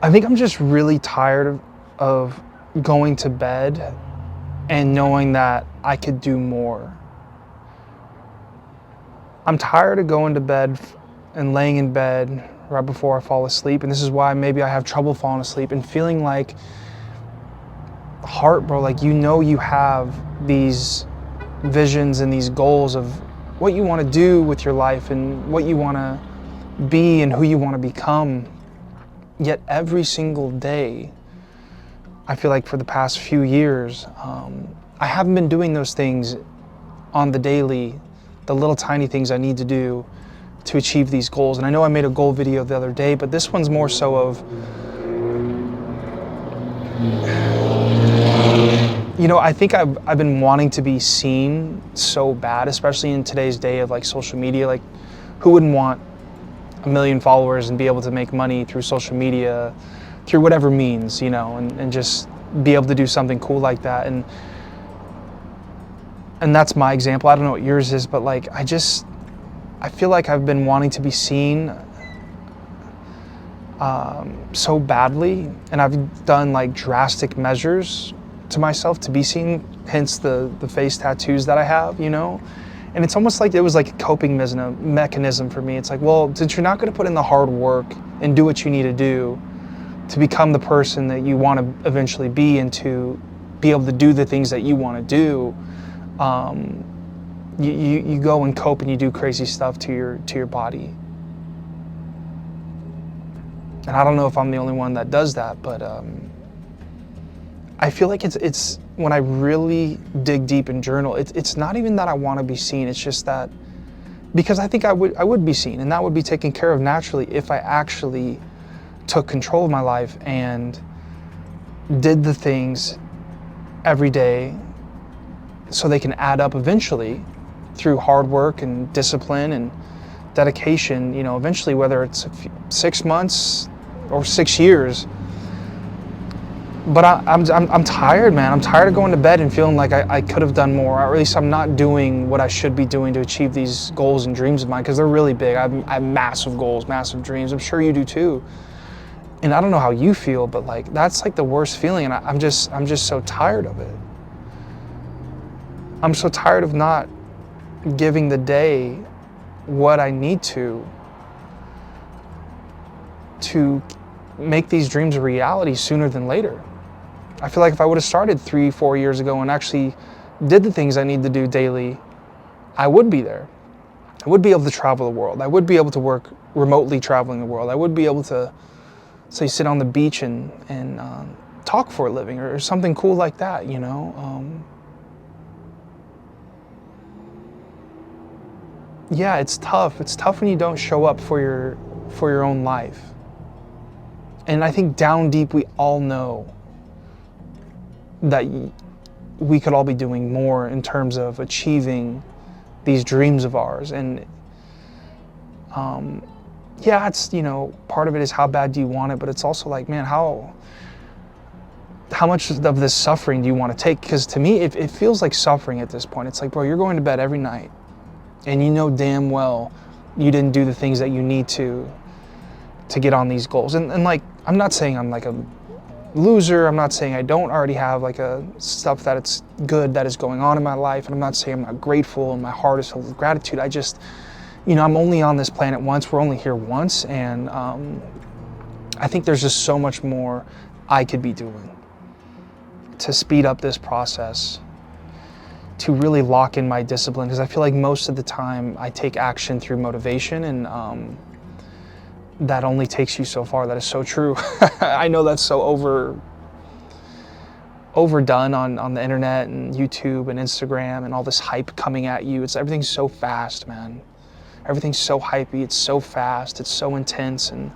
I think I'm just really tired of going to bed and knowing that I could do more. I'm tired of going to bed and laying in bed right before I fall asleep, and this is why maybe I have trouble falling asleep and feeling like heart, bro, like you have these visions and these goals of what you want to do with your life and what you want to be and who you want to become. Yet every single day, I feel like for the past few years, I haven't been doing those things on the daily, the little tiny things I need to do to achieve these goals. And I know I made a goal video the other day, but this one's more so of, I think I've been wanting to be seen so bad, especially in today's day of like social media. Like, who wouldn't want 1 million followers and be able to make money through social media, through whatever means, and just be able to do something cool like that. And that's my example. I don't know what yours is, but like, I feel like I've been wanting to be seen so badly, and I've done like drastic measures to myself to be seen, hence the face tattoos that I have, And it's almost like it was like a coping mechanism for me. It's like, well, since you're not going to put in the hard work and do what you need to do to become the person that you want to eventually be and to be able to do the things that you want to do, you go and cope and you do crazy stuff to your body. And I don't know if I'm the only one that does that, but I feel like it's when I really dig deep and journal, it's not even that I want to be seen. It's just that because I think I would be seen, and that would be taken care of naturally if I actually took control of my life and did the things every day so they can add up eventually through hard work and discipline and dedication, eventually, whether it's 6 months or 6 years. But I'm tired, man. I'm tired of going to bed and feeling like I could have done more, or at least I'm not doing what I should be doing to achieve these goals and dreams of mine, because they're really big. I have massive goals, massive dreams. I'm sure you do too. And I don't know how you feel, but like that's like the worst feeling, and I'm just so tired of it. I'm so tired of not giving the day what I need to make these dreams a reality sooner than later. I feel like if I would have started 3-4 years ago and actually did the things I need to do daily, I would be there. I would be able to travel the world. I would be able to work remotely traveling the world. I would be able to, say, sit on the beach and talk for a living or something cool like that, Yeah, it's tough. It's tough when you don't show up for your own life. And I think down deep, we all know that we could all be doing more in terms of achieving these dreams of ours. And yeah, it's, part of it is how bad do you want it, but it's also like, man, how much of this suffering do you want to take? Because to me, it feels like suffering at this point. It's like, bro, you're going to bed every night and you know damn well you didn't do the things that you need to get on these goals. And like, I'm not saying I'm like a loser. I'm not saying I don't already have like a stuff that it's good that is going on in my life. And I'm not saying I'm not grateful and my heart is filled with gratitude. I just, I'm only on this planet once. We're only here once. And I think there's just so much more I could be doing to speed up this process, to really lock in my discipline. Because I feel like most of the time I take action through motivation, and that only takes you so far. That is so true. I know that's so overdone on the internet and YouTube and Instagram and all this hype coming at you. Everything's so fast, man. Everything's so hypey. It's so fast. It's so intense. And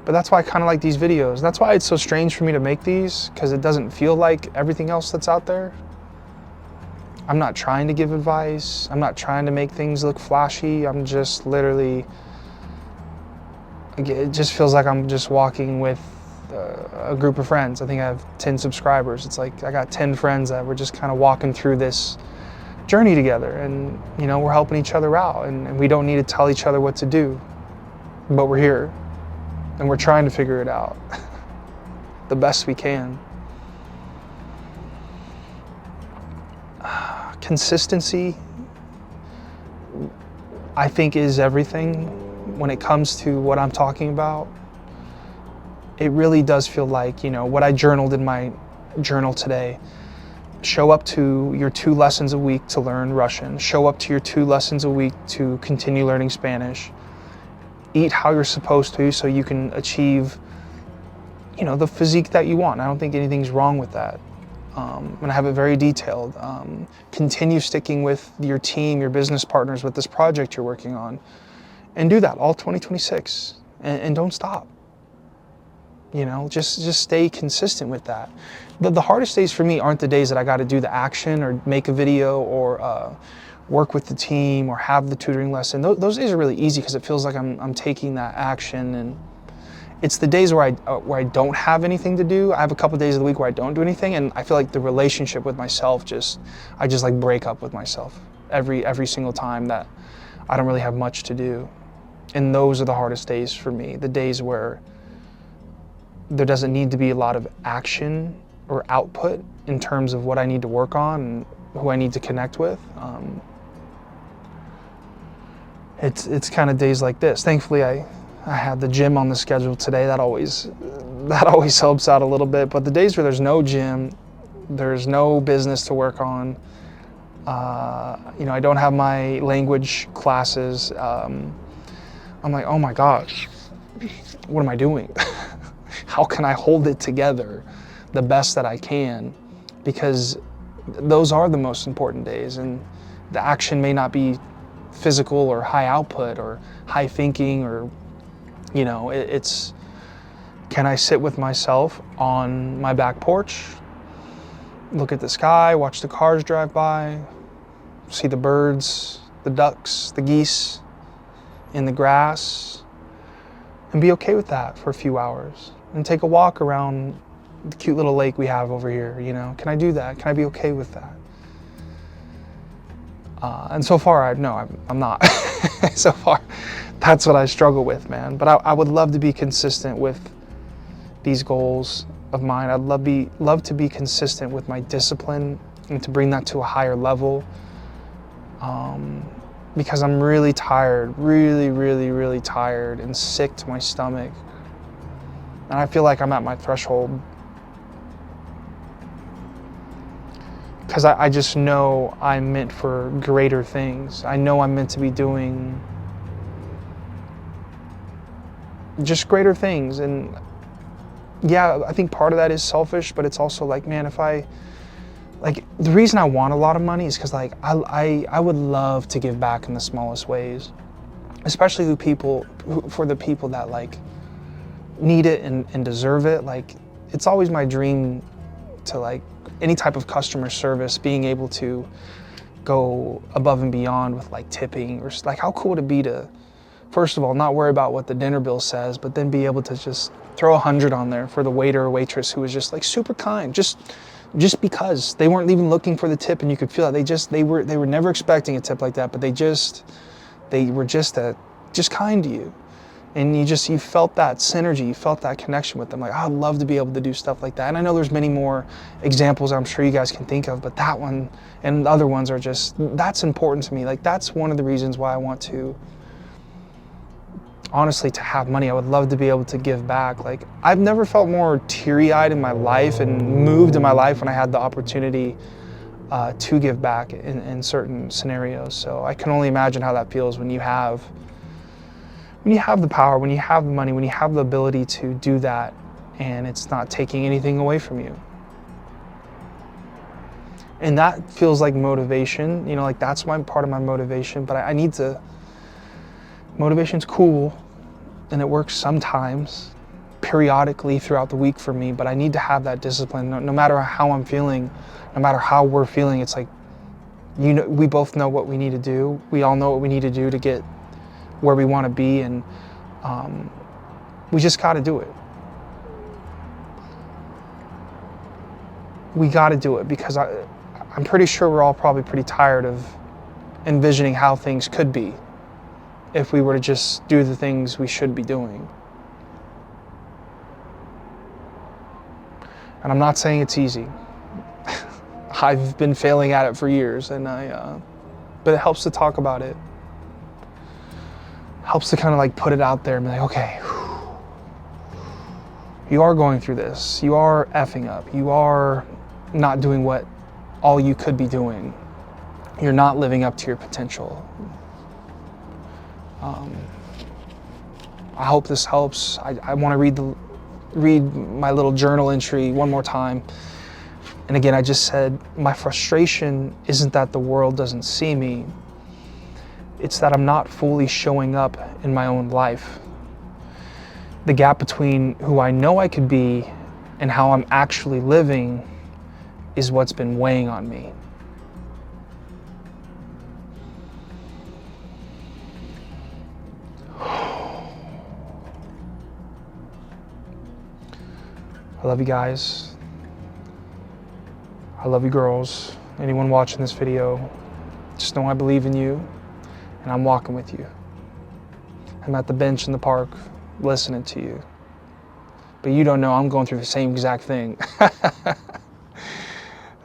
but that's why I kind of like these videos. That's why it's so strange for me to make these, because it doesn't feel like everything else that's out there. I'm not trying to give advice. I'm not trying to make things look flashy. I'm just literally, it just feels like I'm just walking with a group of friends. I think I have 10 subscribers. It's like I got 10 friends that we're just kind of walking through this journey together, and we're helping each other out, and we don't need to tell each other what to do. but we're here and we're trying to figure it out the best we can. Consistency, I think, is everything when it comes to what I'm talking about. It really does feel like, what I journaled in my journal today. Show up to your 2 lessons a week to learn Russian. Show up to your 2 lessons a week to continue learning Spanish. Eat how you're supposed to so you can achieve, the physique that you want. I don't think anything's wrong with that. And I have it very detailed. Continue sticking with your team, your business partners with this project you're working on. And do that all 2026. And don't stop. Just stay consistent with that. The hardest days for me aren't the days that I got to do the action or make a video or work with the team or have the tutoring lesson. Those days are really easy because it feels like I'm taking that action. And it's the days where I don't have anything to do. I have a couple of days of the week where I don't do anything, and I feel like the relationship with myself I just like break up with myself every single time that I don't really have much to do. And those are the hardest days for me. The days where there doesn't need to be a lot of action or output in terms of what I need to work on and who I need to connect with. It's kind of days like this. Thankfully, I had the gym on the schedule today. That always helps out a little bit. But the days where there's no gym, there's no business to work on, I don't have my language classes. I'm like, oh my gosh, what am I doing? How can I hold it together the best that I can? Because those are the most important days, and the action may not be physical or high output or high thinking or, it's, can I sit with myself on my back porch, look at the sky, watch the cars drive by, see the birds, the ducks, the geese in the grass, and be okay with that for a few hours, and take a walk around the cute little lake we have over here, Can I do that? Can I be okay with that? And so far, I'm not. So far, that's what I struggle with, man. But I would love to be consistent with these goals of mine. I'd love to be consistent with my discipline and to bring that to a higher level. Because I'm really tired, really, really, really tired and sick to my stomach. And I feel like I'm at my threshold. Because I just know I'm meant for greater things. I know I'm meant to be doing just greater things. And yeah, I think part of that is selfish, but it's also like, man, the reason I want a lot of money is because I would love to give back in the smallest ways, especially for the people that need it and deserve it. It's always my dream to any type of customer service, being able to go above and beyond with tipping, or how cool would it be to, first of all, not worry about what the dinner bill says, but then be able to just throw 100 on there for the waiter or waitress who was just super kind, just because they weren't even looking for the tip, and you could feel it. They were never expecting a tip like that, but they were just kind to you. And you felt that synergy, you felt that connection with them. I'd love to be able to do stuff like that. And I know there's many more examples I'm sure you guys can think of, but that one and other ones are that's important to me. That's one of the reasons why I want to, honestly, to have money. I would love to be able to give back. I've never felt more teary-eyed in my life and moved in my life when I had the opportunity to give back in certain scenarios. So I can only imagine how that feels when you have the power, when you have the money, when you have the ability to do that, and it's not taking anything away from you. And that feels like motivation, that's part of my motivation, but I need to, motivation's cool, and it works sometimes, periodically throughout the week for me, but I need to have that discipline, no matter how I'm feeling, no matter how we're feeling. It's we both know what we need to do. We all know what we need to do to get where we want to be, and we just got to do it. We got to do it because I'm pretty sure we're all probably pretty tired of envisioning how things could be if we were to just do the things we should be doing. And I'm not saying it's easy. I've been failing at it for years, and but it helps to talk about it. Helps to kind of like put it out there and be like, okay, you are going through this. You are effing up. You are not doing what all you could be doing. You're not living up to your potential. I hope this helps. I want to read my little journal entry one more time. And again, I just said, my frustration isn't that the world doesn't see me. It's that I'm not fully showing up in my own life. The gap between who I know I could be and how I'm actually living is what's been weighing on me. I love you guys. I love you girls. Anyone watching this video, just know I believe in you and I'm walking with you. I'm at the bench in the park listening to you. But you don't know I'm going through the same exact thing.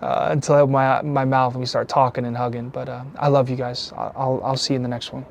Until I open my mouth and we start talking and hugging. But I love you guys. I'll see you in the next one.